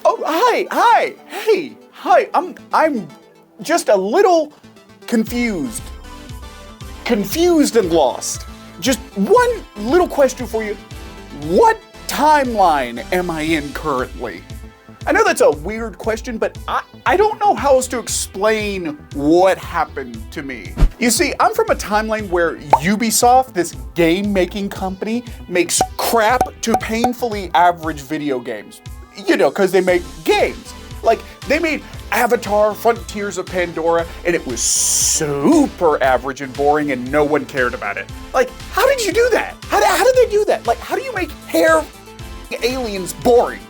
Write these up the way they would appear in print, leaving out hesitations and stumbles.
Oh, hi. I'm just a little confused. Confused and lost. Just one little question for you. What timeline am I in currently? I know that's a weird question, but I don't know how else to explain what happened to me. You see, I'm from a timeline where Ubisoft, this game-making company, makes crap to painfully average video games. You know, because they make games. Like, they made Avatar, Frontiers of Pandora, and it was super average and boring and no one cared about it. Like, how did you do that? How did they do that? Like, how do you make hair aliens boring?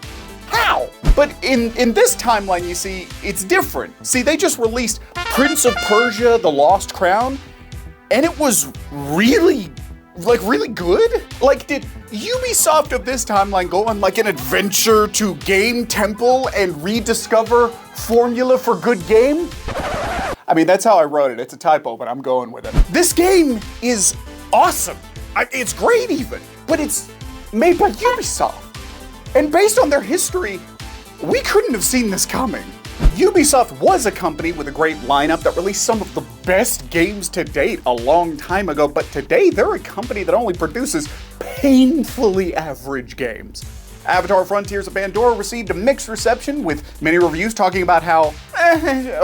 How? But in this timeline, you see, it's different. See, they just released Prince of Persia, The Lost Crown, and it was really good? Like, did Ubisoft of this timeline go on like an adventure to Game Temple and rediscover formula for good game? I mean, that's how I wrote it. It's a typo, but I'm going with it. This game is awesome. It's great even, but it's made by Ubisoft. And based on their history, we couldn't have seen this coming. Ubisoft was a company with a great lineup that released some of the best games to date a long time ago, but today they're a company that only produces painfully average games. Avatar Frontiers of Pandora received a mixed reception, with many reviews talking about how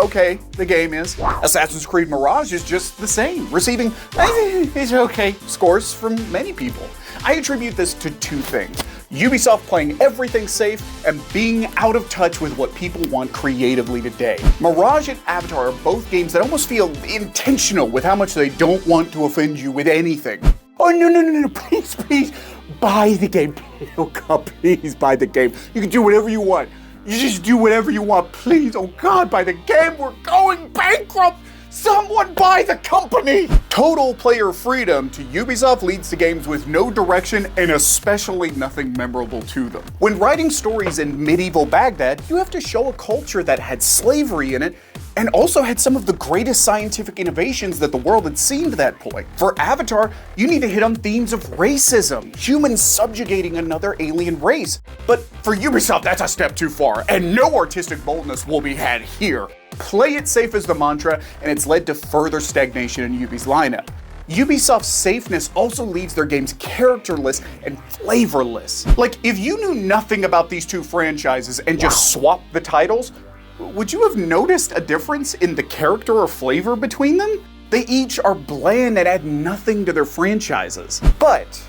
okay the game is. Assassin's Creed Mirage is just the same, receiving it's okay scores from many people. I attribute this to two things. Ubisoft playing everything safe and being out of touch with what people want creatively today. Mirage and Avatar are both games that almost feel intentional with how much they don't want to offend you with anything. Oh, no, please, buy the game. Oh God, please buy the game. You can do whatever you want. You just do whatever you want, please. Oh God, buy the game. We're going bankrupt. Someone buy the company! Total player freedom to Ubisoft leads to games with no direction and especially nothing memorable to them. When writing stories in medieval Baghdad, you have to show a culture that had slavery in it and also had some of the greatest scientific innovations that the world had seen to that point. For Avatar, you need to hit on themes of racism, humans subjugating another alien race. But for Ubisoft, that's a step too far, and no artistic boldness will be had here. Play it safe is the mantra, and it's led to further stagnation in Ubi's lineup. Ubisoft's safeness also leaves their games characterless and flavorless. Like, if you knew nothing about these two franchises and just swapped the titles, would you have noticed a difference in the character or flavor between them? They each are bland and add nothing to their franchises. But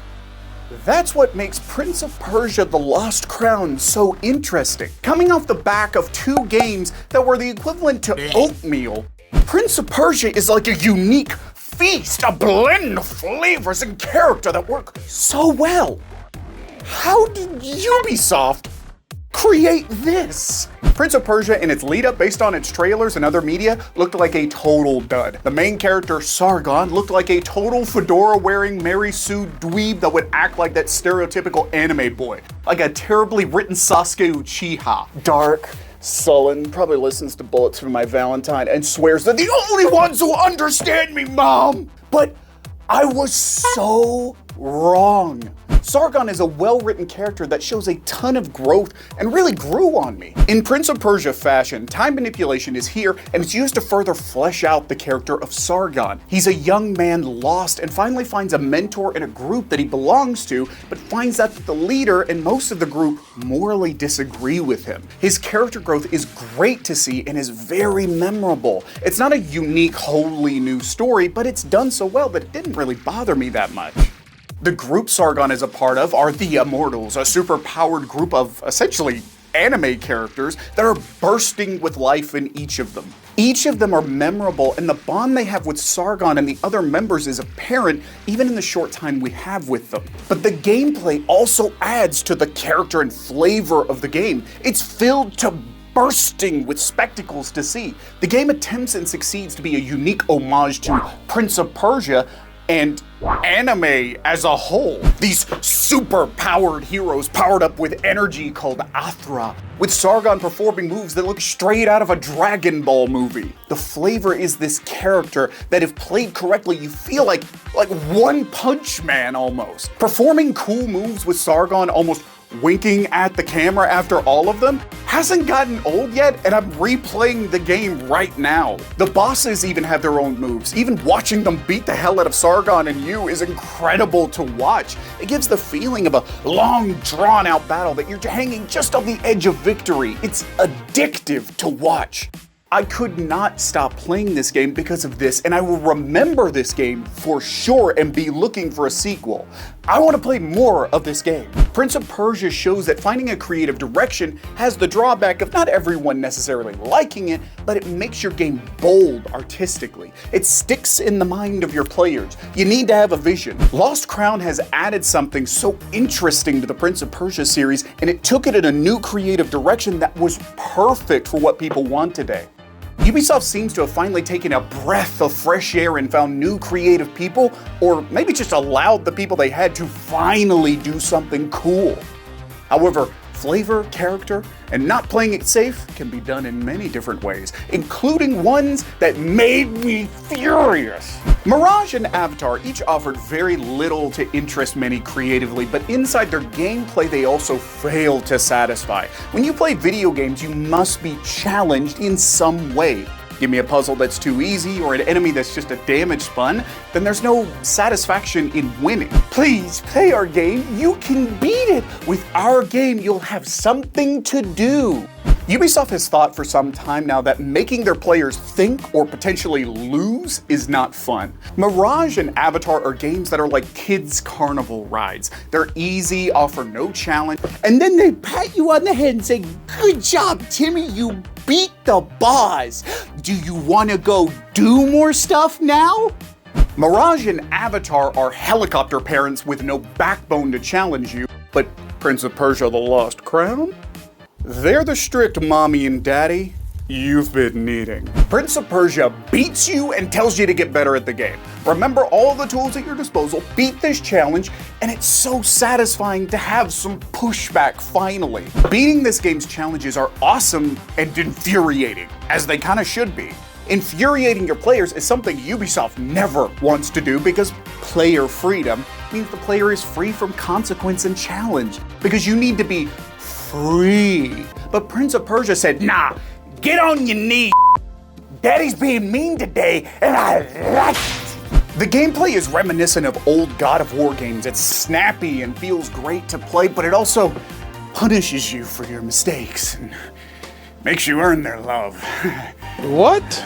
that's what makes Prince of Persia: The Lost Crown so interesting. Coming off the back of two games that were the equivalent to oatmeal, Prince of Persia is like a unique feast, a blend of flavors and character that work so well. How did Ubisoft create this? Prince of Persia and its lead-up based on its trailers and other media looked like a total dud. The main character, Sargon, looked like a total fedora-wearing Mary Sue dweeb that would act like that stereotypical anime boy. Like a terribly written Sasuke Uchiha. Dark, sullen, probably listens to Bullets for My Valentine and swears they're the only ones who understand me, Mom! But I was so wrong. Sargon is a well-written character that shows a ton of growth and really grew on me. In Prince of Persia fashion, time manipulation is here and it's used to further flesh out the character of Sargon. He's a young man lost and finally finds a mentor in a group that he belongs to, but finds out that the leader and most of the group morally disagree with him. His character growth is great to see and is very memorable. It's not a unique, wholly new story, but it's done so well that it didn't really bother me that much. The group Sargon is a part of are the Immortals, a super-powered group of essentially anime characters that are bursting with life in each of them. Each of them are memorable, and the bond they have with Sargon and the other members is apparent even in the short time we have with them. But the gameplay also adds to the character and flavor of the game. It's filled to bursting with spectacles to see. The game attempts and succeeds to be a unique homage to Prince of Persia and anime as a whole. These super-powered heroes powered up with energy called Athra, with Sargon performing moves that look straight out of a Dragon Ball movie. The flavor is this character that, if played correctly, you feel like One Punch Man almost. Performing cool moves with Sargon almost winking at the camera after all of them? hasn't gotten old yet, and I'm replaying the game right now. The bosses even have their own moves. Even watching them beat the hell out of Sargon and you is incredible to watch. It gives the feeling of a long, drawn-out battle that you're hanging just on the edge of victory. It's addictive to watch. I could not stop playing this game because of this, and I will remember this game for sure and be looking for a sequel. I want to play more of this game. Prince of Persia shows that finding a creative direction has the drawback of not everyone necessarily liking it, but it makes your game bold artistically. It sticks in the mind of your players. You need to have a vision. Lost Crown has added something so interesting to the Prince of Persia series, and it took it in a new creative direction that was perfect for what people want today. Ubisoft seems to have finally taken a breath of fresh air and found new creative people, or maybe just allowed the people they had to finally do something cool. However, flavor, character, and not playing it safe can be done in many different ways, including ones that made me furious. Mirage and Avatar each offered very little to interest many creatively, but inside their gameplay they also failed to satisfy. When you play video games, you must be challenged in some way. Give me a puzzle that's too easy or an enemy that's just a damage spun, then there's no satisfaction in winning. Please play our game. You can beat it. With our game, you'll have something to do. Ubisoft has thought for some time now that making their players think or potentially lose is not fun. Mirage and Avatar are games that are like kids' carnival rides. They're easy, offer no challenge, and then they pat you on the head and say, "Good job, Timmy, you beat the boss. Do you want to go do more stuff now?" Mirage and Avatar are helicopter parents with no backbone to challenge you, but Prince of Persia: The Lost Crown? They're the strict mommy and daddy you've been needing. Prince of Persia beats you and tells you to get better at the game. Remember all the tools at your disposal, beat this challenge, and it's so satisfying to have some pushback finally. Beating this game's challenges are awesome and infuriating, as they kind of should be. Infuriating your players is something Ubisoft never wants to do because player freedom means the player is free from consequence and challenge, because you need to be free. But Prince of Persia said, "Nah, get on your knees. Daddy's being mean today, and I like it." The gameplay is reminiscent of old God of War games. It's snappy and feels great to play, but it also punishes you for your mistakes and makes you earn their love. What?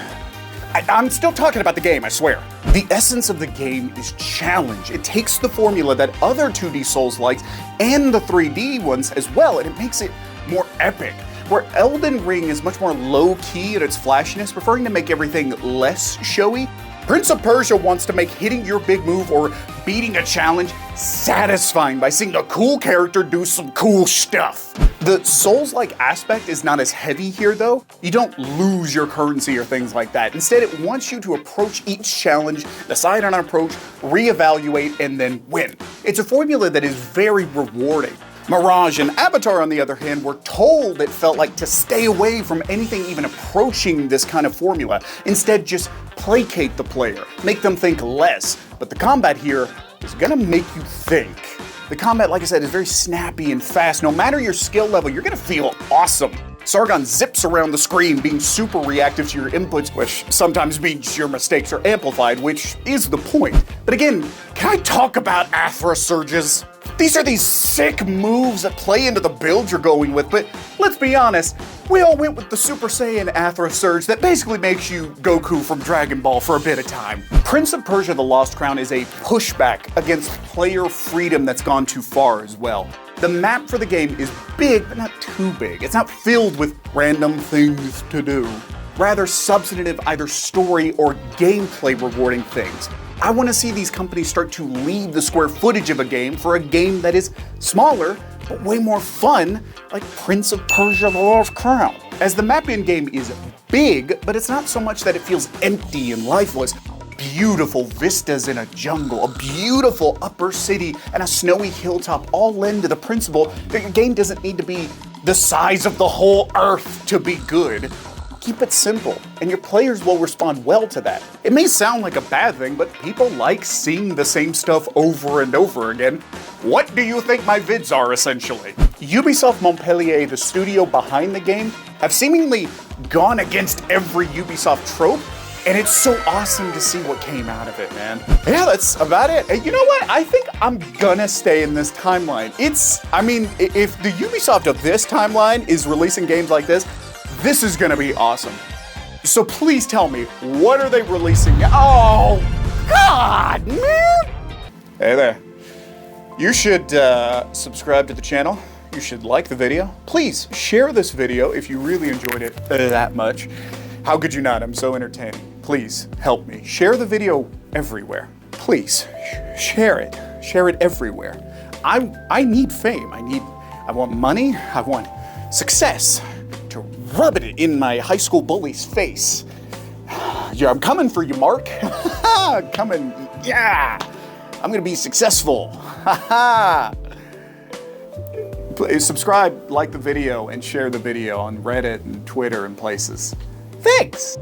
I'm still talking about the game, I swear. The essence of the game is challenge. It takes the formula that other 2D Souls-likes and the 3D ones as well, and it makes it more epic. Where Elden Ring is much more low-key in its flashiness, preferring to make everything less showy, Prince of Persia wants to make hitting your big move or beating a challenge satisfying by seeing a cool character do some cool stuff. The Souls-like aspect is not as heavy here though. You don't lose your currency or things like that. Instead, it wants you to approach each challenge, decide on an approach, reevaluate, and then win. It's a formula that is very rewarding. Mirage and Avatar, on the other hand, were told it felt like to stay away from anything even approaching this kind of formula. Instead, just placate the player, make them think less. But the combat here is gonna make you think. The combat, like I said, is very snappy and fast. No matter your skill level, you're gonna feel awesome. Sargon zips around the screen, being super reactive to your inputs, which sometimes means your mistakes are amplified, which is the point. But again, can I talk about Athra Surges? These are these sick moves that play into the build you're going with, but let's be honest, we all went with the Super Saiyan Athra Surge that basically makes you Goku from Dragon Ball for a bit of time. Prince of Persia: The Lost Crown is a pushback against player freedom that's gone too far as well. The map for the game is big, but not too big. It's not filled with random things to do. Rather substantive, either story or gameplay rewarding things. I want to see these companies start to lead the square footage of a game for a game that is smaller, but way more fun, like Prince of Persia: The Lost Crown. As the map in-game is big, but it's not so much that it feels empty and lifeless. Beautiful vistas in a jungle, a beautiful upper city, and a snowy hilltop all lend to the principle that your game doesn't need to be the size of the whole earth to be good. Keep it simple, and your players will respond well to that. It may sound like a bad thing, but people like seeing the same stuff over and over again. What do you think my vids are, essentially? Ubisoft Montpellier, the studio behind the game, have seemingly gone against every Ubisoft trope, and it's so awesome to see what came out of it, man. Yeah, that's about it. And you know what? I think I'm gonna stay in this timeline. I mean, if the Ubisoft of this timeline is releasing games like this is gonna be awesome. So please tell me, what are they releasing? Oh, God, man! Hey there. You should subscribe to the channel. You should like the video. Please share this video if you really enjoyed it that much. How could you not? I'm so entertaining. Please help me. Share the video everywhere. Please share it. Share it everywhere. I need fame. I want money. I want success to rub it in my high school bully's face. Yeah, I'm coming for you, Mark. Coming. Yeah. I'm gonna be successful. Please subscribe, like the video, and share the video on Reddit and Twitter and places. Thanks!